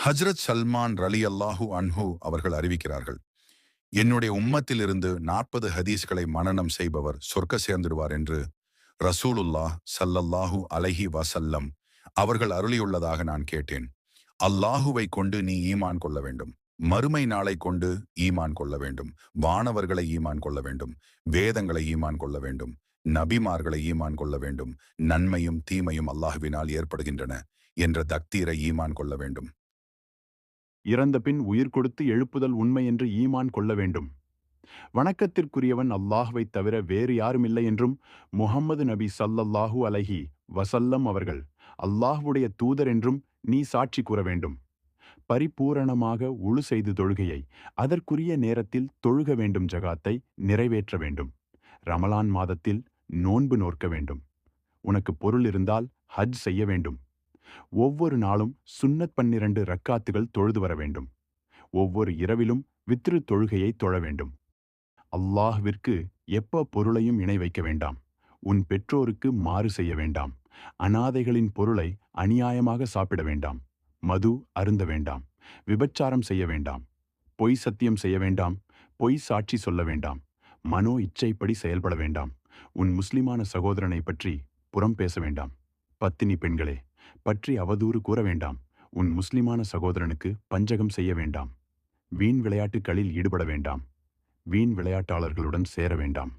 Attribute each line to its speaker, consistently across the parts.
Speaker 1: ஹஜ்ரத் சல்மான் ரலியல்லாஹு அன்ஹு அவர்கள் அறிவிக்கிறார்கள், என்னுடைய உம்மத்திலிருந்து 40 ஹதீஸ்களை மனனம் செய்பவர் சொர்க்க சேர்ந்திடுவார் என்று ரசூலுல்லாஹ் ஸல்லல்லாஹு அலைஹி வஸல்லம் அவர்கள் அருளியுள்ளதாக நான் கேட்டேன். அல்லாஹுவை கொண்டு நீ ஈமான் கொள்ள வேண்டும். மறுமை நாளை கொண்டு ஈமான் கொள்ள வேண்டும். வானவர்களை ஈமான் கொள்ள வேண்டும். வேதங்களை ஈமான் கொள்ள வேண்டும். நபிமார்களை ஈமான் கொள்ள வேண்டும். நன்மையும் தீமையும் அல்லாஹுவினால் ஏற்படுகின்றன என்ற தக்தீரை ஈமான் கொள்ள வேண்டும்.
Speaker 2: இறந்த பின் உயிர் கொடுத்து எழுப்புதல் உண்மை என்று ஈமான் கொள்ள வேண்டும். வணக்கத்திற்குரியவன் அல்லாஹ்வைத் தவிர வேறு யாரும் இல்லை என்றும் முஹம்மது நபி ஸல்லல்லாஹு அலைஹி வஸல்லம் அவர்கள் அல்லாஹ்வுடைய தூதர் என்றும் நீ சாட்சி கூற வேண்டும். பரிபூரணமாக உழு செய்து தொழுகையை அதற்குரிய நேரத்தில் தொழுக வேண்டும். ஜகாத்தை நிறைவேற்ற வேண்டும். ரமலான் மாதத்தில் நோன்பு நோற்க வேண்டும். உனக்கு பொருள் இருந்தால் ஹஜ் செய்ய வேண்டும். ஒவ்வொரு நாளும் சுன்னத் 12 ரக்காத்துகள் தொழுது வர வேண்டும். ஒவ்வொரு இரவிலும் வித்ரு தொழுகையை தொழ வேண்டும். அல்லாஹ்விற்கு எப்ப பொருளையும் இணை வைக்க வேண்டாம். உன் பெற்றோருக்கு மாறு செய்ய வேண்டாம். அனாதைகளின் பொருளை அநியாயமாக சாப்பிட வேண்டாம். மது அருந்த வேண்டாம். விபச்சாரம் செய்ய வேண்டாம். பொய் சத்தியம் செய்ய வேண்டாம். பொய் சாட்சி சொல்ல வேண்டாம். மனோ இச்சைப்படி செயல்பட வேண்டாம். உன் முஸ்லிமான சகோதரனை பற்றி புறம் பேச வேண்டாம். பத்தினி பெண்களே பற்றி அவதூறு கூற வேண்டாம். உன் முஸ்லிமான சகோதரனுக்கு பஞ்சகம் செய்ய வேண்டாம். வீண் விளையாட்டுகளில் ஈடுபட வேண்டாம். வீண் விளையாட்டாளர்களுடன் சேர வேண்டாம்.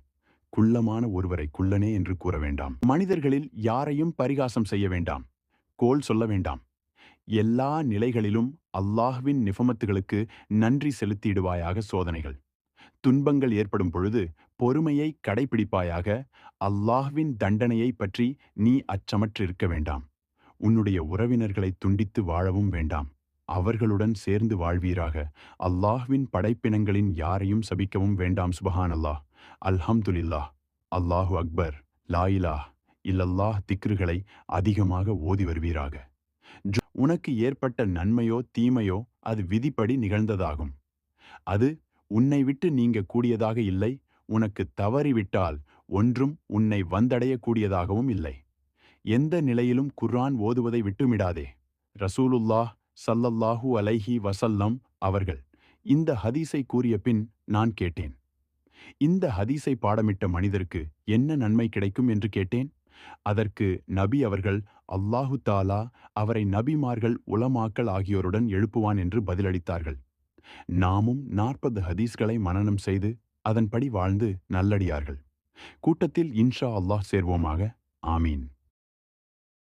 Speaker 2: குள்ளமான ஒருவரை குள்ளனே என்று கூற வேண்டாம். மனிதர்களில் யாரையும் பரிகாசம் செய்ய வேண்டாம். கோல் சொல்ல வேண்டாம். எல்லா நிலைகளிலும் அல்லாஹ்வின் நிஃபமத்துகளுக்கு நன்றி செலுத்திடுவாயாக. சோதனைகள் துன்பங்கள் ஏற்படும் பொழுது பொறுமையை கடைபிடிப்பாயாக. அல்லாஹ்வின் தண்டனையை பற்றி நீ அச்சமற்றிருக்க வேண்டாம். உன்னுடைய உறவினர்களை துண்டித்து வாழவும் வேண்டாம். அவர்களுடன் சேர்ந்து வாழ்வீராக. அல்லாஹ்வின் படைப்பினங்களின் யாரையும் சபிக்கவும் வேண்டாம். சுபஹானல்லாஹ், அல்ஹம்துலில்லாஹ், அல்லாஹு அக்பர், லா இலாஹ் இல்லல்லாஹ் திக்ருகளை அதிகமாக ஓதி வருவீராக. உனக்கு ஏற்பட்ட நன்மையோ தீமையோ அது விதிப்படி நிகழ்ந்ததாகும். அது உன்னை விட்டு நீங்க கூடியதாக இல்லை. உனக்கு தவறிவிட்டால் ஒன்றும் உன்னை வந்தடையக்கூடியதாகவும் இல்லை. எந்த நிலையிலும் குர்ஆன் ஓதுவதை விட்டுமிடாதே. ரசூலுல்லாஹ் ஸல்லல்லாஹு அலைஹி வஸல்லம் அவர்கள் இந்த ஹதீஸை கூறிய பின் நான் கேட்டேன், இந்த ஹதீஸை பாடமிட்ட மனிதருக்கு என்ன நன்மை கிடைக்கும் என்று கேட்டேன். அதற்கு நபி அவர்கள், அல்லாஹு தாலா அவரை நபிமார்கள் உலமாக்கள் ஆகியோருடன் எழுப்புவான் என்று பதிலளித்தார்கள். நாமும் 40 ஹதீஸ்களை மனனம் செய்து அதன்படி வாழ்ந்து நல்லடியார்கள் கூட்டத்தில் இன்ஷா அல்லாஹ் சேர்வோமாக. ஆமீன்.